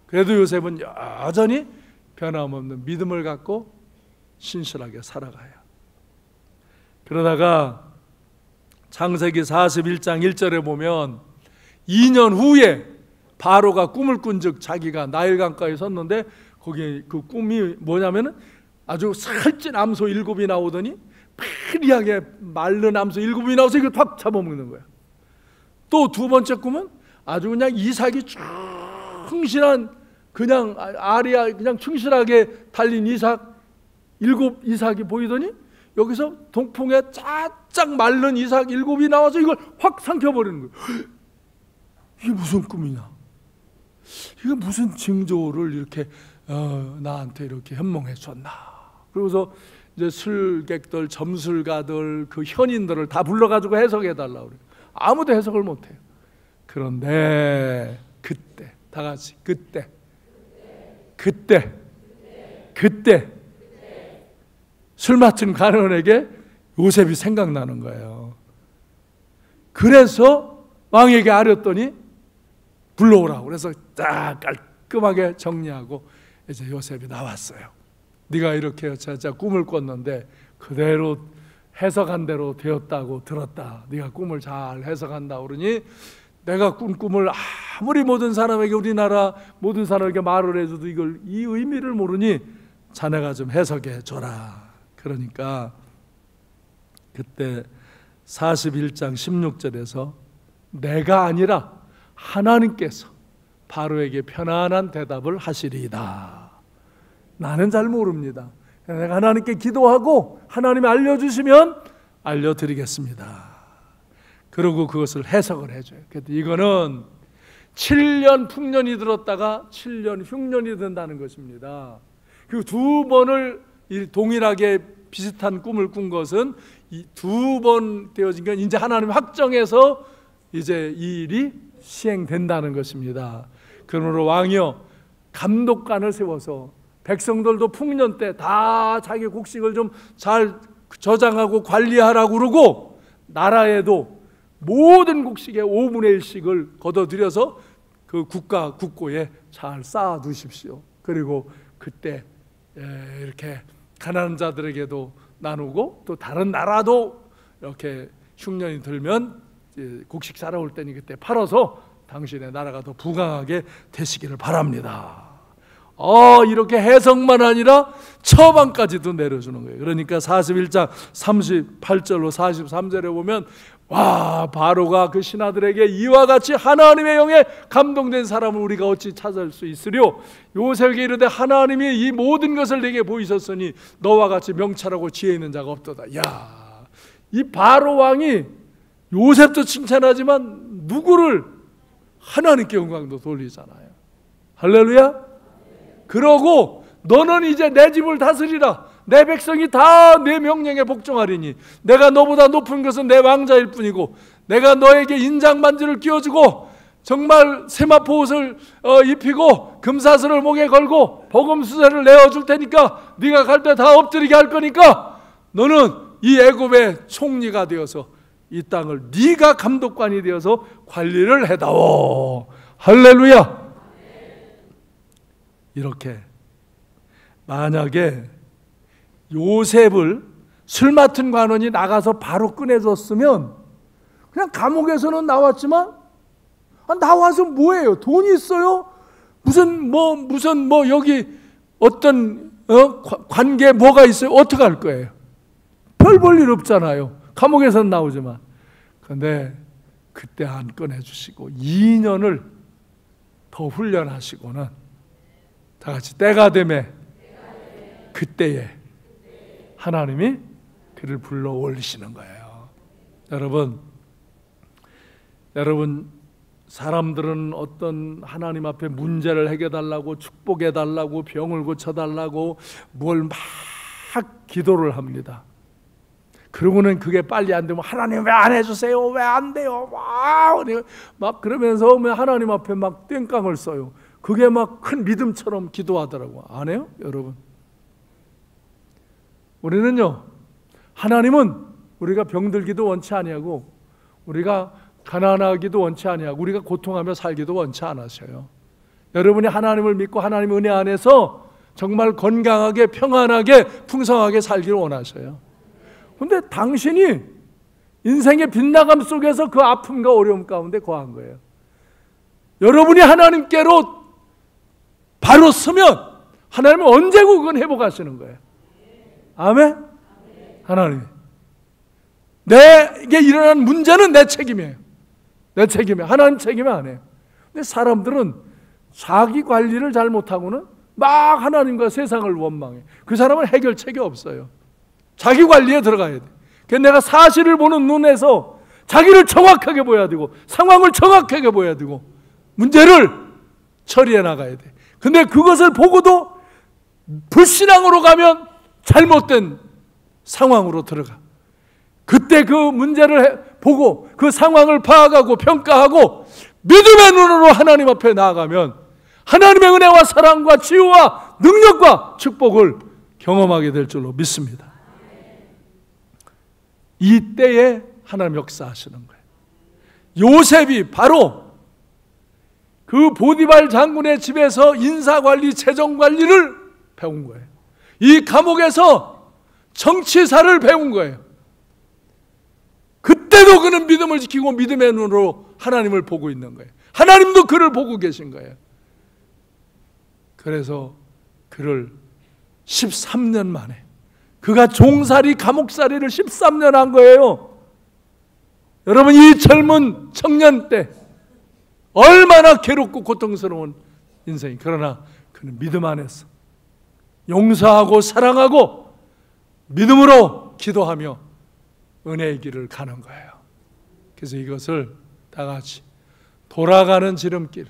그래도 요셉은 여전히 변함없는 믿음을 갖고 신실하게 살아가요. 그러다가 창세기 41장 1절에 보면 2년 후에 바로가 꿈을 꾼즉 자기가 나일강가에 섰는데 거기에 그 꿈이 뭐냐면은 아주 살찐 암소 7이 나오더니 파리하게 마른 암소 7이 나와서 이걸 확 잡아먹는 거야. 또 두 번째 꿈은 아주 그냥 이삭이 충실한 그냥 아리아 그냥 충실하게 달린 일곱 이삭이 보이더니 여기서 동풍에 쫙쫙 마른 이삭 일곱이 나와서 이걸 확 삼켜버리는 거예요. 이게 무슨 꿈이냐? 이게 무슨 징조를 이렇게 나한테 이렇게 현몽해 줬나? 그러고서 이제 술객들, 점술가들, 그 현인들을 다 불러가지고 해석해 달라고 그래요. 아무도 해석을 못해요. 그런데 그때 다 같이 그때 술 맡은 간원에게 요셉이 생각나는 거예요. 그래서 왕에게 아렸더니 불러오라고 그래서 딱 깔끔하게 정리하고 이제 요셉이 나왔어요. 네가 이렇게 진짜 꿈을 꿨는데 그대로 해석한 대로 되었다고 들었다. 네가 꿈을 잘 해석한다 그러니 내가 꾼 꿈을 아무리 모든 사람에게 우리나라 모든 사람에게 말을 해줘도 이걸 이 의미를 모르니 자네가 좀 해석해 줘라. 그러니까 그때 41장 16절에서 내가 아니라 하나님께서 바로에게 편안한 대답을 하시리이다. 나는 잘 모릅니다. 내가 하나님께 기도하고 하나님이 알려주시면 알려드리겠습니다. 그리고 그것을 해석을 해줘요. 그래서 이거는 7년 풍년이 들었다가 7년 흉년이 된다는 것입니다. 그리고 두 번을 동일하게 비슷한 꿈을 꾼 것은 두 번 되어진 건 이제 하나님 확정해서 이제 이 일이 시행된다는 것입니다. 그러므로 왕이여 감독관을 세워서 백성들도 풍년 때 다 자기 곡식을 좀 잘 저장하고 관리하라고 그러고 나라에도 모든 곡식의 5분의 1씩을 걷어들여서 그 국가 국고에 잘 쌓아 두십시오. 그리고 그때 이렇게 가난한 자들에게도 나누고 또 다른 나라도 이렇게 흉년이 들면 곡식 사러올 때니 그때 팔아서 당신의 나라가 더 부강하게 되시기를 바랍니다. 이렇게 해석만 아니라 처방까지도 내려주는 거예요. 그러니까 41장 38절로 43절에 보면 와 바로가 그 신하들에게 이와 같이 하나님의 영에 감동된 사람을 우리가 어찌 찾을 수 있으리요? 요셉에게 이르되 하나님이 이 모든 것을 내게 보이셨으니 너와 같이 명철하고 지혜 있는 자가 없도다. 이 바로 왕이 요셉도 칭찬하지만 누구를? 하나님께 영광도 돌리잖아요. 할렐루야. 그러고 너는 이제 내 집을 다스리라. 내 백성이 다 내 명령에 복종하리니 내가 너보다 높은 것은 내 왕자일 뿐이고 내가 너에게 인장반지를 끼워주고 정말 세마포 옷을 입히고 금사슬을 목에 걸고 복음수제를 내어줄 테니까 네가 갈 때 다 엎드리게 할 거니까 너는 이 애굽의 총리가 되어서 이 땅을 네가 감독관이 되어서 관리를 해다오. 할렐루야. 이렇게 만약에 요셉을 술 맡은 관원이 나가서 바로 꺼내줬으면 그냥 감옥에서는 나왔지만 나와서 뭐예요? 돈이 있어요? 무슨 여기 어떤 관계 뭐가 있어요? 어떻게 할 거예요? 별 볼 일 없잖아요. 감옥에서는 나오지만. 그런데 그때 안 꺼내주시고 2년을 더 훈련하시고는 다 같이 때가 되매 그때에 하나님이 그를 불러 올리시는 거예요. 여러분 사람들은 어떤 하나님 앞에 문제를 해결달라고 축복해달라고 병을 고쳐달라고 뭘 막 기도를 합니다. 그러고는 그게 빨리 안 되면 하나님 왜 안 해주세요? 왜 안 돼요? 막 그러면서 하나님 앞에 막 땡깡을 써요. 그게 막 큰 믿음처럼 기도하더라고. 안 해요? 여러분 우리는요 하나님은 우리가 병들기도 원치 아니하고 우리가 가난하기도 원치 아니하고 우리가 고통하며 살기도 원치 않으셔요. 여러분이 하나님을 믿고 하나님 은혜 안에서 정말 건강하게 평안하게 풍성하게 살기를 원하셔요. 그런데 당신이 인생의 빗나감 속에서 그 아픔과 어려움 가운데 거한 거예요. 여러분이 하나님께로 바로 서면 하나님은 언제고 그건 회복하시는 거예요. 아멘? 하나님 내게 일어난 문제는 내 책임이에요. 내 책임이에요. 하나님 책임이 아니에요. 근데 사람들은 자기 관리를 잘못하고는 막 하나님과 세상을 원망해. 그 사람은 해결책이 없어요. 자기 관리에 들어가야 돼. 그래서 내가 사실을 보는 눈에서 자기를 정확하게 보여야 되고 상황을 정확하게 보여야 되고 문제를 처리해 나가야 돼. 근데 그것을 보고도 불신앙으로 가면 잘못된 상황으로 들어가. 그때 그 문제를 보고 그 상황을 파악하고 평가하고 믿음의 눈으로 하나님 앞에 나아가면 하나님의 은혜와 사랑과 치유와 능력과 축복을 경험하게 될 줄로 믿습니다. 이때에 하나님 역사하시는 거예요. 요셉이 바로 그 보디발 장군의 집에서 인사관리, 재정관리를 배운 거예요. 이 감옥에서 정치사를 배운 거예요. 그때도 그는 믿음을 지키고 믿음의 눈으로 하나님을 보고 있는 거예요. 하나님도 그를 보고 계신 거예요. 그래서 그를 13년 만에, 그가 종살이, 감옥살이를 13년 한 거예요. 여러분, 이 젊은 청년 때 얼마나 괴롭고 고통스러운 인생이. 그러나 그는 믿음 안에서 용서하고 사랑하고 믿음으로 기도하며 은혜의 길을 가는 거예요. 그래서 이것을 다 같이 돌아가는 지름길,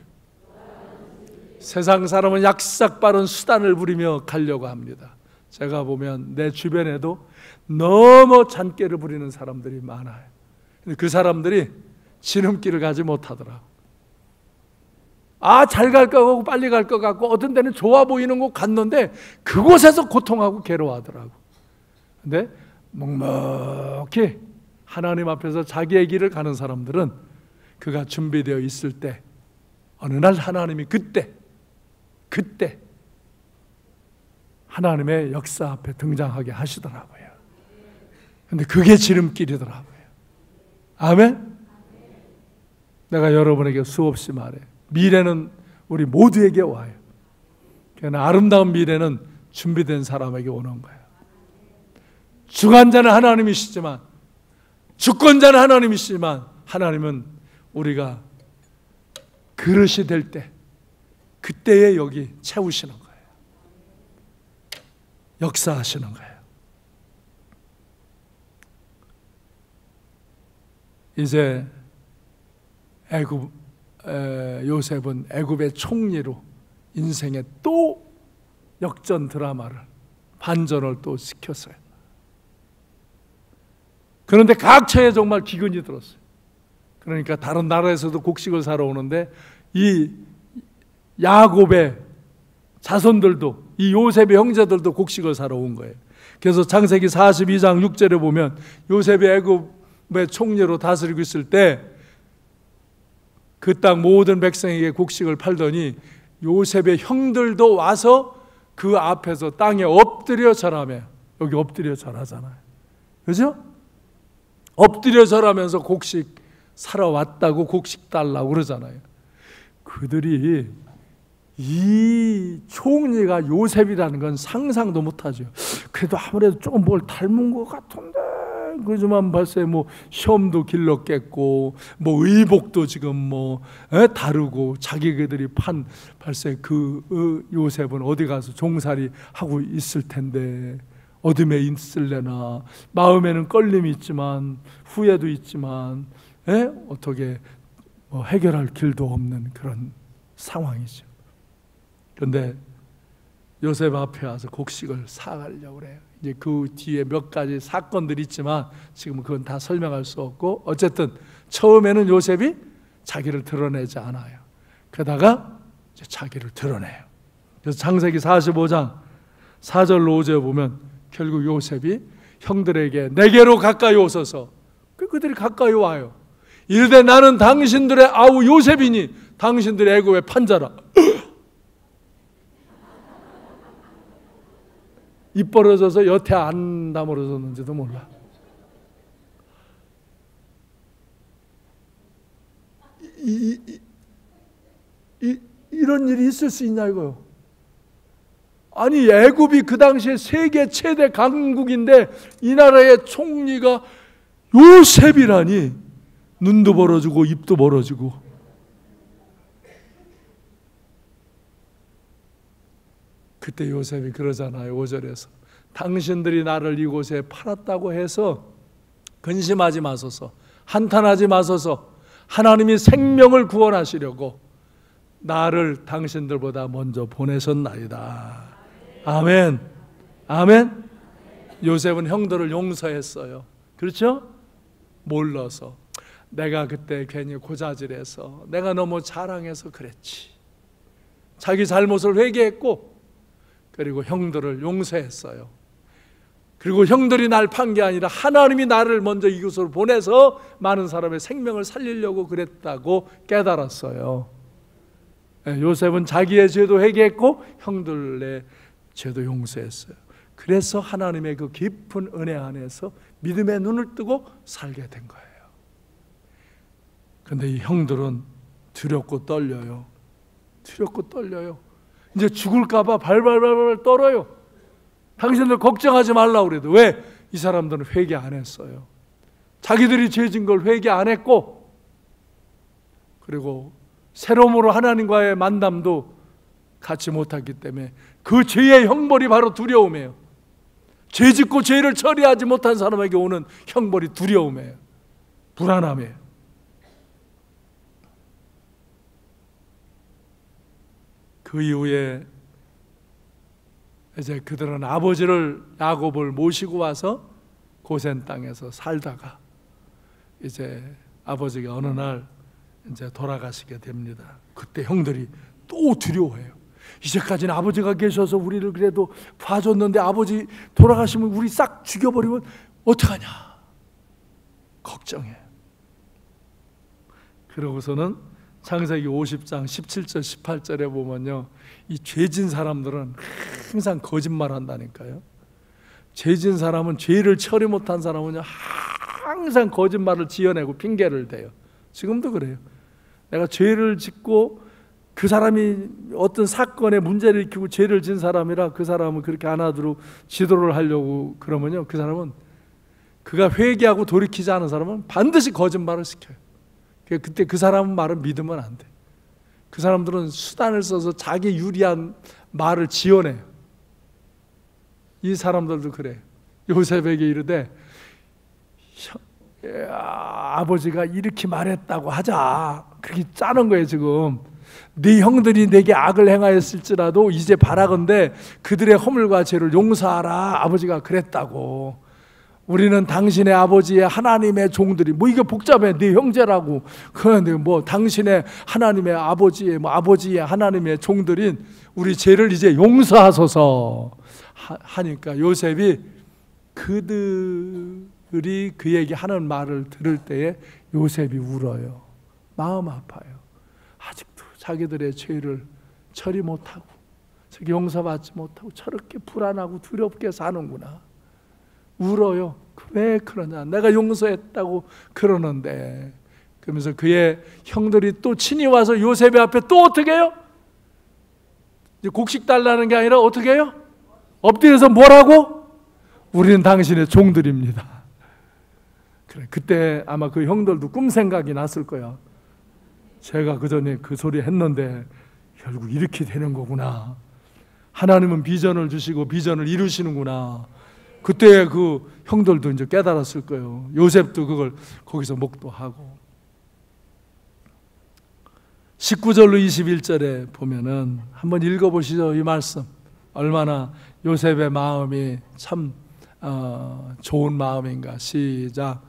세상 사람은 약삭빠른 수단을 부리며 가려고 합니다. 제가 보면 내 주변에도 너무 잔꾀를 부리는 사람들이 많아요. 근데 그 사람들이 지름길을 가지 못하더라고. 잘 갈 것 같고 빨리 갈 것 같고 어떤 데는 좋아 보이는 곳 갔는데 그곳에서 고통하고 괴로워하더라고. 근데 묵묵히 하나님 앞에서 자기의 길을 가는 사람들은 그가 준비되어 있을 때 어느 날 하나님이 그때 하나님의 역사 앞에 등장하게 하시더라고요. 근데 그게 지름길이더라고요. 아멘? 내가 여러분에게 수없이 말해. 미래는 우리 모두에게 와요. 그러나 아름다운 미래는 준비된 사람에게 오는 거예요. 주관자는 하나님이시지만, 주권자는 하나님이시지만, 하나님은 우리가 그릇이 될 때, 그때에 여기 채우시는 거예요. 역사하시는 거예요. 이제 요셉은 애굽의 총리로 인생의 또 역전 드라마를, 반전을 또 시켰어요. 그런데 각처에 정말 기근이 들었어요. 그러니까 다른 나라에서도 곡식을 사러 오는데 이 야곱의 자손들도, 이 요셉의 형제들도 곡식을 사러 온 거예요. 그래서 창세기 42장 6절에 보면 요셉이 애굽의 총리로 다스리고 있을 때 그 땅 모든 백성에게 곡식을 팔더니 요셉의 형들도 와서 그 앞에서 땅에 엎드려 절하며, 여기 엎드려 절하잖아요. 그죠? 엎드려 절하면서 곡식 사러 왔다고 곡식 달라고 그러잖아요. 그들이 이 총리가 요셉이라는 건 상상도 못하죠. 그래도 아무래도 조금 뭘 닮은 것 같은데, 그러지만 벌써 시험도 길렀겠고 의복도 지금 다르고 자기들이 판 벌써 그 요셉은 어디 가서 종살이 하고 있을 텐데 어둠에 있을래나, 마음에는 떨림이 있지만 후회도 있지만 어떻게 해결할 길도 없는 그런 상황이죠. 그런데 요셉 앞에 와서 곡식을 사가려고 그래요. 이제 그 뒤에 몇 가지 사건들이 있지만 지금 그건 다 설명할 수 없고, 어쨌든 처음에는 요셉이 자기를 드러내지 않아요. 그러다가 이제 자기를 드러내요. 그래서 창세기 45장 4절로 5절에 보면 결국 요셉이 형들에게 내게로 가까이 오소서. 그들이 가까이 와요. 이르되 나는 당신들의 아우 요셉이니 당신들의 애굽의 판자라. 입 벌어져서 여태 안 다물어졌는지도 몰라. 이런 일이 있을 수 있냐 이거요. 아니 애굽이 그 당시에 세계 최대 강국인데 이 나라의 총리가 요셉이라니. 눈도 벌어지고 입도 벌어지고. 그때 요셉이 그러잖아요. 5절에서 당신들이 나를 이곳에 팔았다고 해서 근심하지 마소서, 한탄하지 마소서. 하나님이 생명을 구원하시려고 나를 당신들보다 먼저 보내셨나이다. 아멘. 아멘. 요셉은 형들을 용서했어요. 그렇죠? 몰라서, 내가 그때 괜히 고자질해서, 내가 너무 자랑해서 그랬지. 자기 잘못을 회개했고, 그리고 형들을 용서했어요. 그리고 형들이 날 판 게 아니라 하나님이 나를 먼저 이곳으로 보내서 많은 사람의 생명을 살리려고 그랬다고 깨달았어요. 요셉은 자기의 죄도 회개했고 형들의 죄도 용서했어요. 그래서 하나님의 그 깊은 은혜 안에서 믿음의 눈을 뜨고 살게 된 거예요. 근데 이 형들은 두렵고 떨려요. 두렵고 떨려요. 이제 죽을까 봐 발발발발 떨어요. 당신들 걱정하지 말라고 그래도 왜? 이 사람들은 회개 안 했어요. 자기들이 죄진 걸 회개 안 했고, 그리고 새로움으로 하나님과의 만남도 갖지 못했기 때문에 그 죄의 형벌이 바로 두려움이에요. 죄 짓고 죄를 처리하지 못한 사람에게 오는 형벌이 두려움이에요. 불안함이에요. 그 이후에 이제 그들은 아버지를 야곱을 모시고 와서 고센 땅에서 살다가 이제 아버지가 어느 날 이제 돌아가시게 됩니다. 그때 형들이 또 두려워해요. 이제까지는 아버지가 계셔서 우리를 그래도 봐줬는데 아버지 돌아가시면 우리 싹 죽여버리면 어떡하냐 걱정해. 그러고서는 창세기 50장 17절 18절에 보면요, 이 죄진 사람들은 항상 거짓말 한다니까요. 죄진 사람은, 죄를 처리 못한 사람은요 항상 거짓말을 지어내고 핑계를 대요. 지금도 그래요. 내가 죄를 짓고 그 사람이 어떤 사건에 문제를 일으키고 죄를 진 사람이라 그 사람은 그렇게 안 하도록 지도를 하려고 그러면요, 그 사람은, 그가 회개하고 돌이키지 않은 사람은 반드시 거짓말을 시켜요. 그때 그 사람 말은 믿으면 안 돼. 그 사람들은 수단을 써서 자기 유리한 말을 지어내요. 이 사람들도 그래요. 요셉에게 이르되 아버지가 이렇게 말했다고 하자. 그렇게 짜는 거예요. 지금 네 형들이 내게 악을 행하였을지라도 이제 바라건대 그들의 허물과 죄를 용서하라. 아버지가 그랬다고. 우리는 당신의 아버지의 하나님의 종들이, 뭐 이게 복잡해. 네 형제라고. 그런데 뭐 당신의 하나님의 아버지의 아버지의 하나님의 종들인 우리 죄를 이제 용서하소서 하니까 요셉이 그들이 그에게 하는 말을 들을 때에 요셉이 울어요. 마음 아파요. 아직도 자기들의 죄를 처리 못하고 용서받지 못하고 저렇게 불안하고 두렵게 사는구나. 울어요. 왜 그러냐? 내가 용서했다고 그러는데. 그러면서 그의 형들이 또 친히 와서 요셉의 앞에 또 어떻게 해요? 이제 곡식 달라는 게 아니라 어떻게 해요? 엎드려서 뭐라고? 우리는 당신의 종들입니다. 그래, 그때 아마 그 형들도 꿈 생각이 났을 거야. 제가 그 전에 그 소리 했는데 결국 이렇게 되는 거구나. 하나님은 비전을 주시고 비전을 이루시는구나. 그때 그 형들도 이제 깨달았을 거예요. 요셉도 그걸 거기서 목도하고. 19절로 21절에 보면은 한번 읽어보시죠. 이 말씀 얼마나 요셉의 마음이 참 좋은 마음인가. 시작.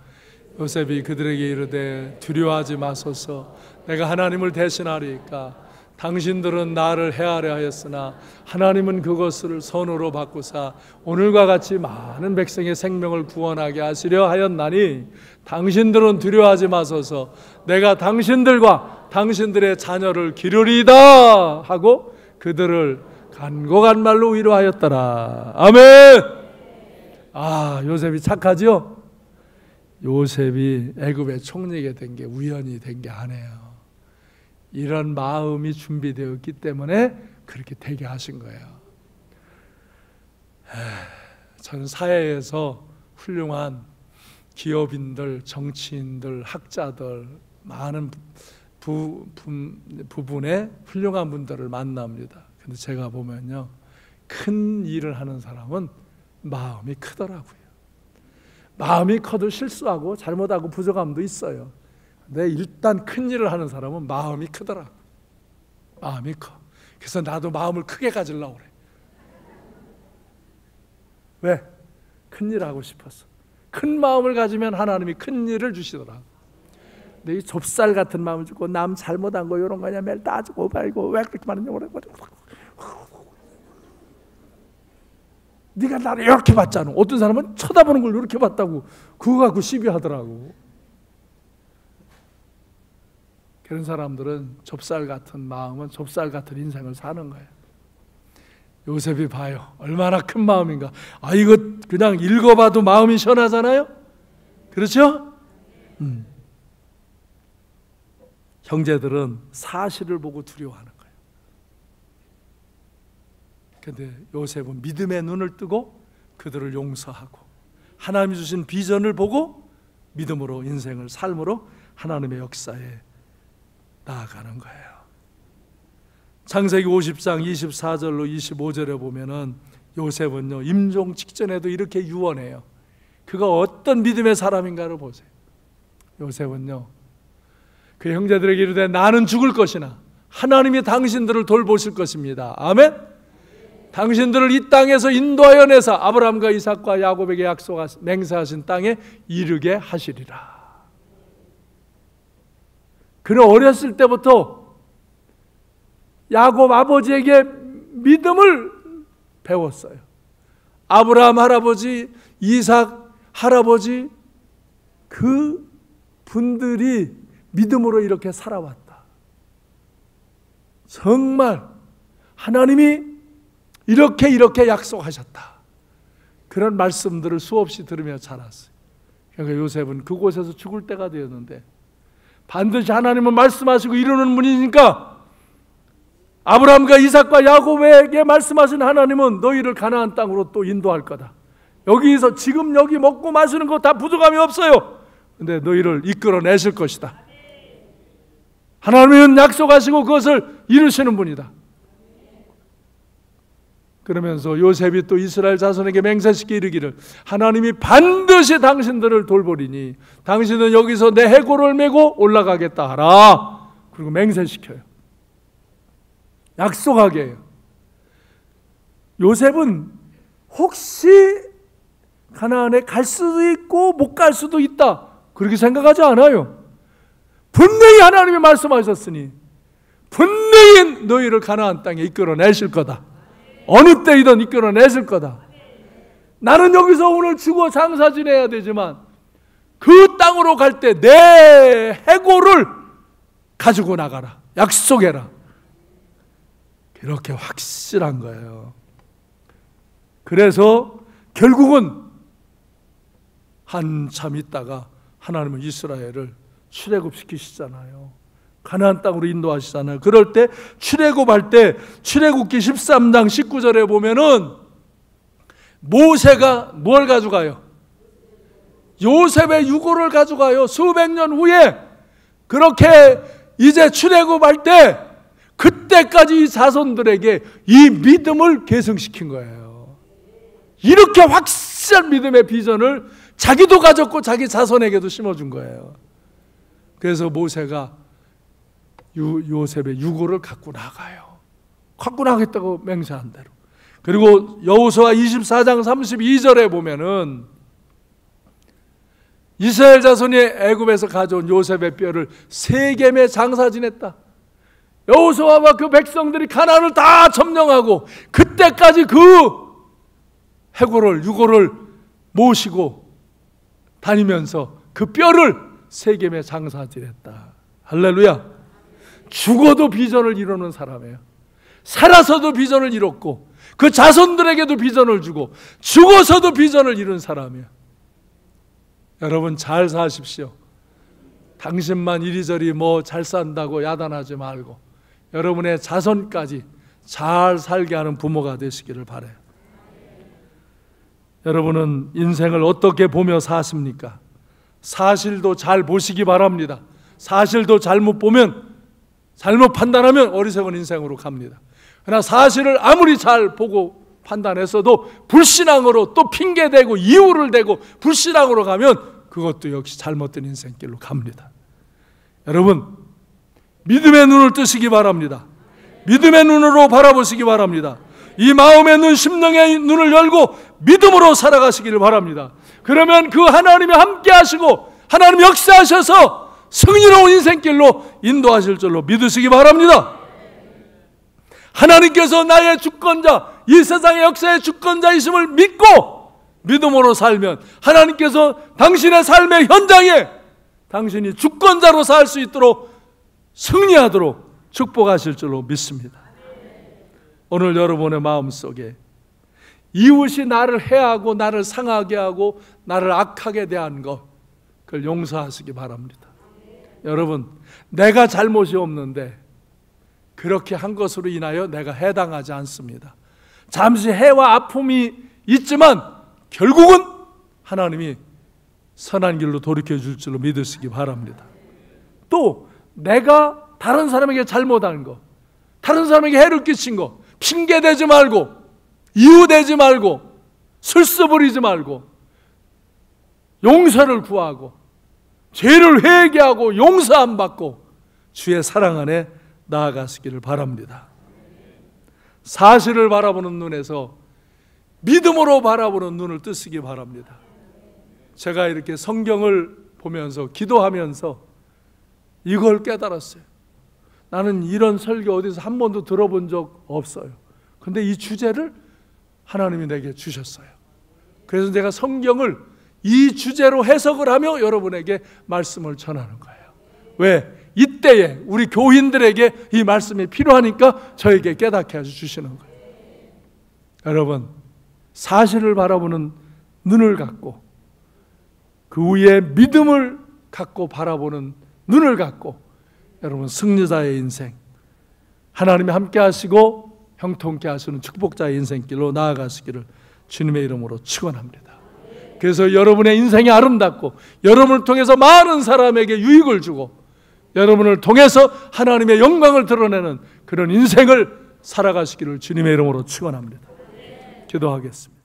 요셉이 그들에게 이르되 두려워하지 마소서. 내가 하나님을 대신하리이까. 당신들은 나를 해하려 하였으나 하나님은 그것을 선으로 바꾸사 오늘과 같이 많은 백성의 생명을 구원하게 하시려 하였나니 당신들은 두려워하지 마소서. 내가 당신들과 당신들의 자녀를 기르리이다 하고 그들을 간곡한 말로 위로하였더라. 아멘. 요셉이 착하죠? 요셉이 애굽의 총리가 된 게 우연히 된 게 아니에요. 이런 마음이 준비되었기 때문에 그렇게 되게 하신 거예요. 저는 사회에서 훌륭한 기업인들, 정치인들, 학자들, 많은 부분의 훌륭한 분들을 만납니다. 근데 제가 보면요, 큰 일을 하는 사람은 마음이 크더라고요. 마음이 커도 실수하고 잘못하고 부족함도 있어요. 근데 일단 큰 일을 하는 사람은 마음이 크더라고요. 마음이 커. 그래서 나도 마음을 크게 가지려고 그래. 왜? 큰 일 하고 싶어서. 큰 마음을 가지면 하나님이 큰 일을 주시더라. 근데 이 좁쌀 같은 마음을 주고 남 잘못한 거 이런 거냐 매일 따지고 말고 왜 그렇게 많은 영혼을 네가 나를 이렇게 봤잖아. 어떤 사람은 쳐다보는 걸 이렇게 봤다고 그거 갖고 시비하더라고. 그런 사람들은 좁쌀 같은 마음은 좁쌀 같은 인생을 사는 거예요. 요셉이 봐요. 얼마나 큰 마음인가. 아, 이거 그냥 읽어봐도 마음이 시원하잖아요. 그렇죠? 형제들은 사실을 보고 두려워하는 거예요. 그런데 요셉은 믿음의 눈을 뜨고 그들을 용서하고 하나님이 주신 비전을 보고 믿음으로 인생을 삶으로 하나님의 역사에 나아가는 거예요. 창세기 50장 24절로 25절에 보면은 요셉은요 임종 직전에도 이렇게 유언해요. 그가 어떤 믿음의 사람인가를 보세요. 요셉은요 그 형제들에게 이르되 나는 죽을 것이나 하나님이 당신들을 돌보실 것입니다. 아멘. 당신들을 이 땅에서 인도하여 내사 아브라함과 이삭과 야곱에게 맹세하신 땅에 이르게 하시리라. 그는 어렸을 때부터 야곱 아버지에게 믿음을 배웠어요. 아브라함 할아버지, 이삭 할아버지 그 분들이 믿음으로 이렇게 살아왔다. 정말 하나님이 이렇게 약속하셨다. 그런 말씀들을 수없이 들으며 자랐어요. 그러니까 요셉은 그곳에서 죽을 때가 되었는데 반드시 하나님은 말씀하시고 이루는 분이니까 아브라함과 이삭과 야곱에게 말씀하신 하나님은 너희를 가나안 땅으로 또 인도할 거다. 여기서 지금 여기 먹고 마시는 거 다 부족함이 없어요. 근데 너희를 이끌어내실 것이다. 하나님은 약속하시고 그것을 이루시는 분이다. 그러면서 요셉이 또 이스라엘 자손에게 맹세시켜 이르기를 하나님이 반드시 당신들을 돌보리니 당신은 여기서 내 해골을 메고 올라가겠다 하라. 그리고 맹세시켜요. 약속하게 해요. 요셉은 혹시 가나안에 갈 수도 있고 못 갈 수도 있다 그렇게 생각하지 않아요. 분명히 하나님이 말씀하셨으니 분명히 너희를 가나안 땅에 이끌어내실 거다. 어느 때이든 이끌어내실 거다. 나는 여기서 오늘 죽어 장사 지내야 되지만 그 땅으로 갈 때 내 해골을 가지고 나가라. 약속해라. 이렇게 확실한 거예요. 그래서 결국은 한참 있다가 하나님은 이스라엘을 출애굽시키시잖아요. 가나안 땅으로 인도하시잖아요. 그럴 때 출애굽할 때 출애굽기 13장 19절에 보면은 모세가 뭘 가져가요? 요셉의 유고를 가져가요. 수백 년 후에 그렇게 이제 출애굽할 때 그때까지 이 자손들에게 이 믿음을 계승시킨 거예요. 이렇게 확실한 믿음의 비전을 자기도 가졌고 자기 자손에게도 심어준 거예요. 그래서 모세가 요셉의 유고를 갖고 나가요. 갖고 나가겠다고 맹세한 대로. 그리고 여호수아 24장 32절에 보면은 이스라엘 자손이 애굽에서 가져온 요셉의 뼈를 세겜에 장사 지냈다. 여호수아와 그 백성들이 가나안을 다 점령하고 그때까지 그 해골을 유고를 모시고 다니면서 그 뼈를 세겜에 장사 지냈다. 할렐루야. 죽어도 비전을 이루는 사람이에요. 살아서도 비전을 이뤘고 그 자손들에게도 비전을 주고 죽어서도 비전을 이룬 사람이에요. 여러분 잘 사십시오. 당신만 이리저리 뭐 잘 산다고 야단하지 말고 여러분의 자손까지 잘 살게 하는 부모가 되시기를 바라요. 여러분은 인생을 어떻게 보며 사십니까? 사실도 잘 보시기 바랍니다. 사실도 잘못 보면, 잘못 판단하면 어리석은 인생으로 갑니다. 그러나 사실을 아무리 잘 보고 판단해서도 불신앙으로 또 핑계대고 이유를 대고 불신앙으로 가면 그것도 역시 잘못된 인생길로 갑니다. 여러분, 믿음의 눈을 뜨시기 바랍니다. 믿음의 눈으로 바라보시기 바랍니다. 이 마음의 눈, 심령의 눈을 열고 믿음으로 살아가시기를 바랍니다. 그러면 그 하나님이 함께 하시고 하나님이 역사하셔서 승리로운 인생길로 인도하실 줄로 믿으시기 바랍니다. 하나님께서 나의 주권자, 이 세상의 역사의 주권자이심을 믿고 믿음으로 살면 하나님께서 당신의 삶의 현장에 당신이 주권자로 살 수 있도록 승리하도록 축복하실 줄로 믿습니다. 오늘 여러분의 마음속에 이웃이 나를 해하고 나를 상하게 하고 나를 악하게 대한 것, 그걸 용서하시기 바랍니다. 여러분, 내가 잘못이 없는데 그렇게 한 것으로 인하여 내가 해당하지 않습니다. 잠시 해와 아픔이 있지만 결국은 하나님이 선한 길로 돌이켜 줄 줄로 믿으시기 바랍니다. 또 내가 다른 사람에게 잘못한 거, 다른 사람에게 해를 끼친 거 핑계대지 말고, 이유대지 말고, 술수 부리지 말고 용서를 구하고 죄를 회개하고 용서함 받고 주의 사랑 안에 나아가시기를 바랍니다. 사실을 바라보는 눈에서 믿음으로 바라보는 눈을 뜨시기 바랍니다. 제가 이렇게 성경을 보면서 기도하면서 이걸 깨달았어요. 나는 이런 설교 어디서 한 번도 들어본 적 없어요. 근데 이 주제를 하나님이 내게 주셨어요. 그래서 제가 성경을 이 주제로 해석을 하며 여러분에게 말씀을 전하는 거예요. 왜? 이때에 우리 교인들에게 이 말씀이 필요하니까 저에게 깨닫게 해주시는 거예요. 여러분, 사실을 바라보는 눈을 갖고 그 위에 믿음을 갖고 바라보는 눈을 갖고 여러분 승리자의 인생, 하나님이 함께 하시고 형통케 하시는 축복자의 인생길로 나아가시기를 주님의 이름으로 축원합니다. 그래서 여러분의 인생이 아름답고 여러분을 통해서 많은 사람에게 유익을 주고 여러분을 통해서 하나님의 영광을 드러내는 그런 인생을 살아가시기를 주님의 이름으로 축원합니다. 기도하겠습니다.